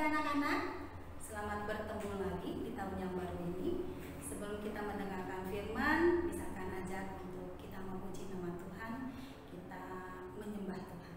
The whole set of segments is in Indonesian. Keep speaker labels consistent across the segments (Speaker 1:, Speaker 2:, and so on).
Speaker 1: anak-anak, selamat bertemu lagi di tahun yang baru ini. Sebelum kita mendengarkan firman, misalkan ajak untuk kita memuji nama Tuhan, kita menyembah Tuhan.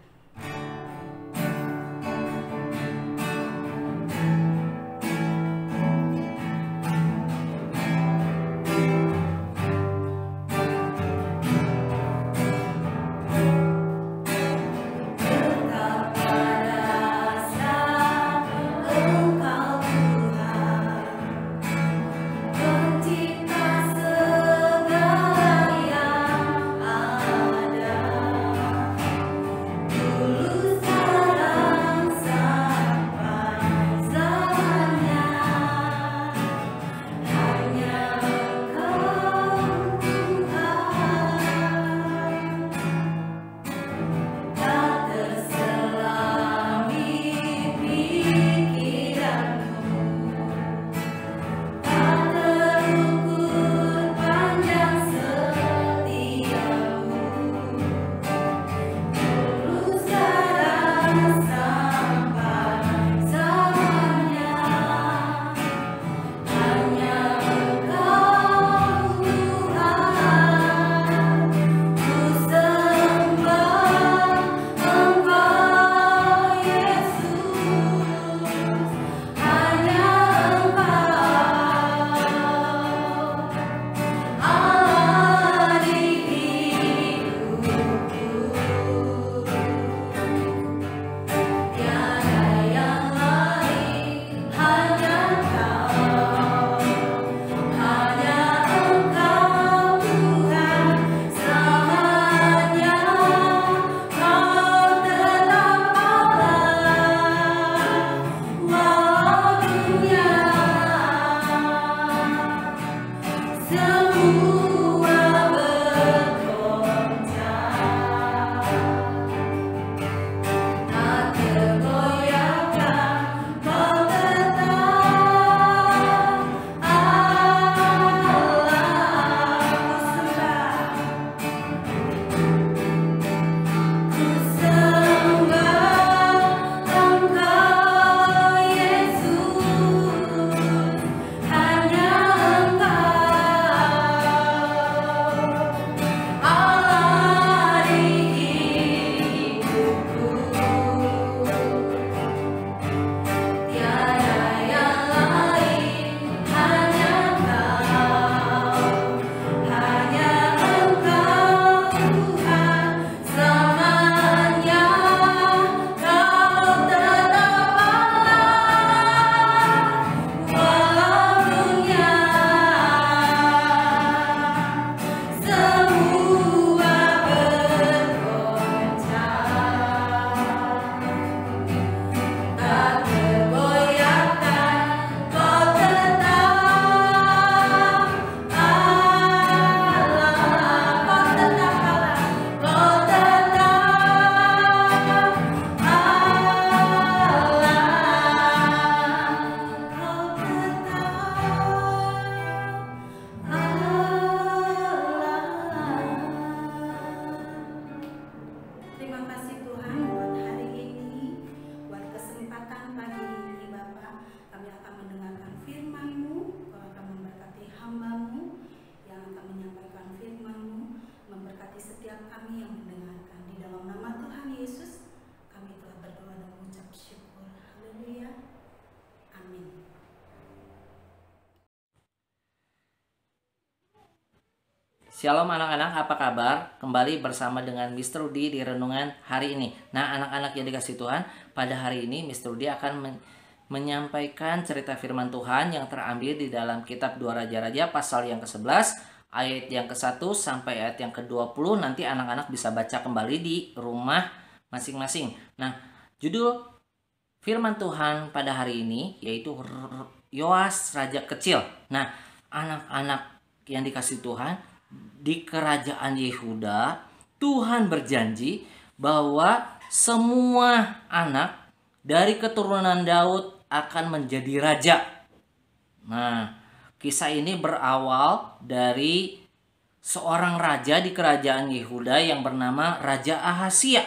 Speaker 2: Shalom anak-anak, apa kabar? Kembali bersama dengan Mr. Rudi di renungan hari ini. Nah, anak-anak yang dikasih Tuhan, pada hari ini Mr. Rudi akan menyampaikan cerita firman Tuhan yang terambil di dalam kitab 2 Raja-Raja pasal yang ke-11, ayat yang ke-1 sampai ayat yang ke-20. Nanti anak-anak bisa baca kembali di rumah masing-masing. Nah, judul firman Tuhan pada hari ini yaitu Yoas Raja Kecil. Nah, anak-anak yang dikasih Tuhan, di kerajaan Yehuda, Tuhan berjanji bahwa semua anak dari keturunan Daud akan menjadi raja. Nah, kisah ini berawal dari seorang raja di kerajaan Yehuda yang bernama Raja Ahazia.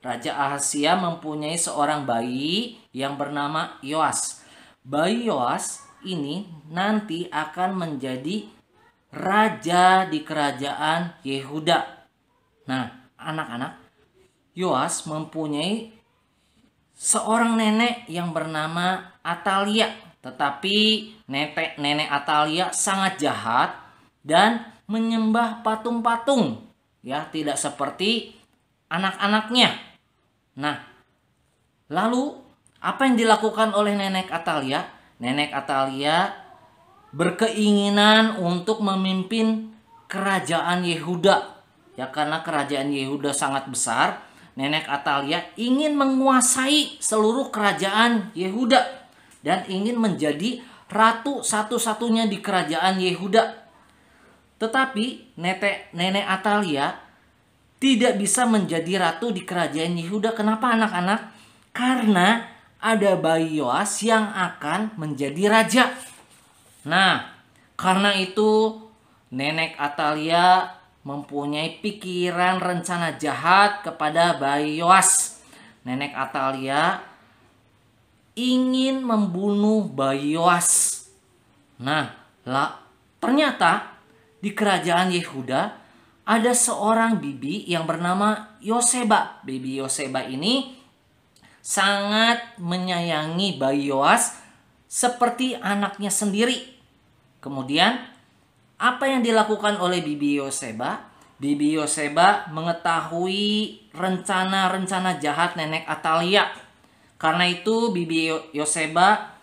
Speaker 2: Raja Ahazia mempunyai seorang bayi yang bernama Yoas. Bayi Yoas ini nanti akan menjadi raja di kerajaan Yehuda. Nah, anak-anak, Yoas mempunyai seorang nenek yang bernama Atalia. Tetapi nenek Atalia sangat jahat dan menyembah patung-patung. Ya, tidak seperti anak-anaknya. Nah, lalu apa yang dilakukan oleh nenek Atalia? Nenek Atalia berkeinginan untuk memimpin kerajaan Yehuda. Ya, karena kerajaan Yehuda sangat besar, nenek Atalia ingin menguasai seluruh kerajaan Yehuda dan ingin menjadi ratu satu-satunya di kerajaan Yehuda. Tetapi nenek Atalia tidak bisa menjadi ratu di kerajaan Yehuda. Kenapa, anak-anak? Karena ada bayi Yoas yang akan menjadi raja. Nah, karena itu nenek Atalia mempunyai pikiran rencana jahat kepada bayi Yoas. Nenek Atalia ingin membunuh bayi Yoas. Nah, ternyata di kerajaan Yehuda ada seorang bibi yang bernama Yoseba. Bibi Yoseba ini sangat menyayangi bayi Yoas seperti anaknya sendiri. Kemudian, apa yang dilakukan oleh bibi Yoseba? Bibi Yoseba mengetahui rencana-rencana jahat nenek Atalia. Karena itu, bibi Yoseba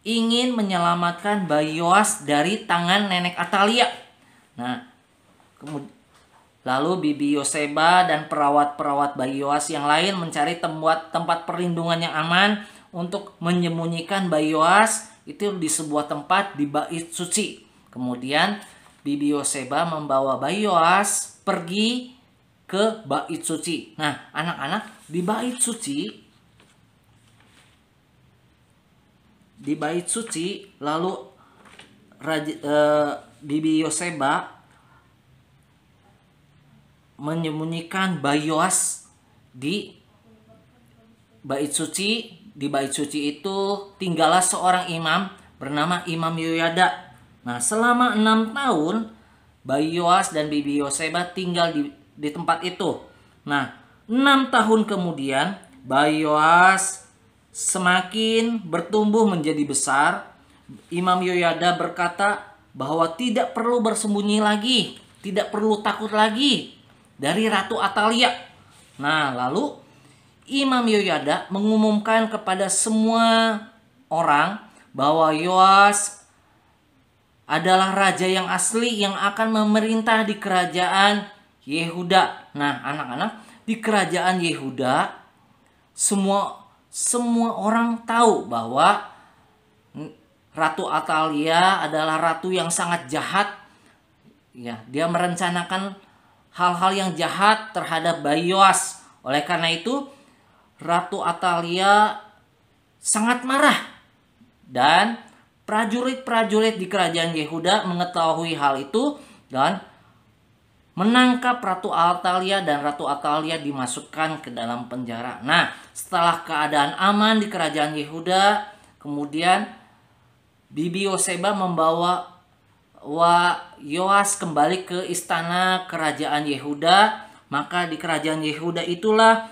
Speaker 2: ingin menyelamatkan bayi Yoas dari tangan nenek Atalia. Nah, lalu bibi Yoseba dan perawat-perawat bayi Yoas yang lain mencari tempat perlindungan yang aman untuk menyembunyikan bayi Yoas itu di sebuah tempat di bait suci. Kemudian bibi Yoseba membawa bayi Yoas pergi ke bait suci. Nah, anak-anak, di bait suci lalu bibi Yoseba menyembunyikan bayi Yoas di bait suci. Di bait suci itu tinggallah seorang imam bernama Imam Yoyada. Nah, selama 6 tahun bayi Yoas dan bibi Yoseba tinggal di tempat itu. Nah, 6 tahun kemudian bayi Yoas semakin bertumbuh menjadi besar. Imam Yoyada berkata bahwa tidak perlu bersembunyi lagi, tidak perlu takut lagi dari Ratu Atalia. Nah, lalu Imam Yoyada mengumumkan kepada semua orang bahwa Yoas adalah raja yang asli yang akan memerintah di kerajaan Yehuda. Nah, anak-anak, di kerajaan Yehuda semua orang tahu bahwa Ratu Atalia adalah ratu yang sangat jahat. Ya, dia merencanakan hal-hal yang jahat terhadap bayi Yoas. Oleh karena itu, Ratu Atalia sangat marah. Dan prajurit-prajurit di kerajaan Yehuda mengetahui hal itu dan menangkap Ratu Atalia, dan Ratu Atalia dimasukkan ke dalam penjara. Nah, setelah keadaan aman di kerajaan Yehuda, kemudian bibi Yoseba membawa Yoas kembali ke istana kerajaan Yehuda. Maka di kerajaan Yehuda itulah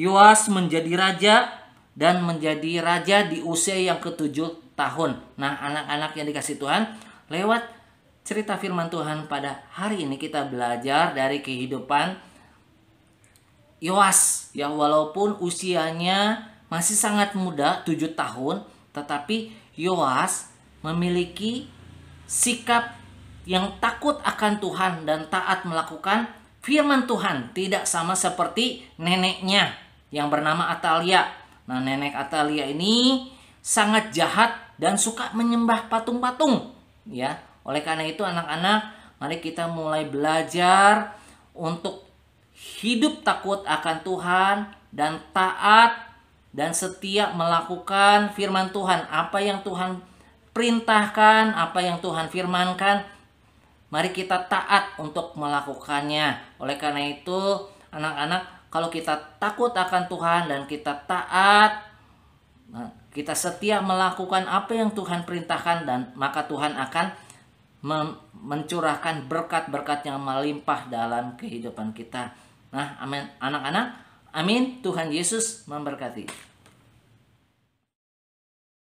Speaker 2: Yoas menjadi raja dan menjadi raja di usia yang ke-7 tahun. Nah, anak-anak yang dikasih Tuhan, lewat cerita firman Tuhan pada hari ini kita belajar dari kehidupan Yoas. Ya, walaupun usianya masih sangat muda, 7 tahun, tetapi Yoas memiliki sikap yang takut akan Tuhan dan taat melakukan firman Tuhan. Tidak sama seperti neneknya yang bernama Atalia. Nah, nenek Atalia ini sangat jahat dan suka menyembah patung-patung. Ya, oleh karena itu anak-anak, mari kita mulai belajar untuk hidup takut akan Tuhan dan taat dan setia melakukan firman Tuhan. Apa yang Tuhan perintahkan, apa yang Tuhan firmankan, mari kita taat untuk melakukannya. Oleh karena itu, anak-anak, Kalau kita takut akan Tuhan dan kita taat, kita setia melakukan apa yang Tuhan perintahkan, dan maka Tuhan akan mencurahkan berkat-berkat yang melimpah dalam kehidupan kita. Nah, amin anak-anak. Amin. Tuhan Yesus memberkati.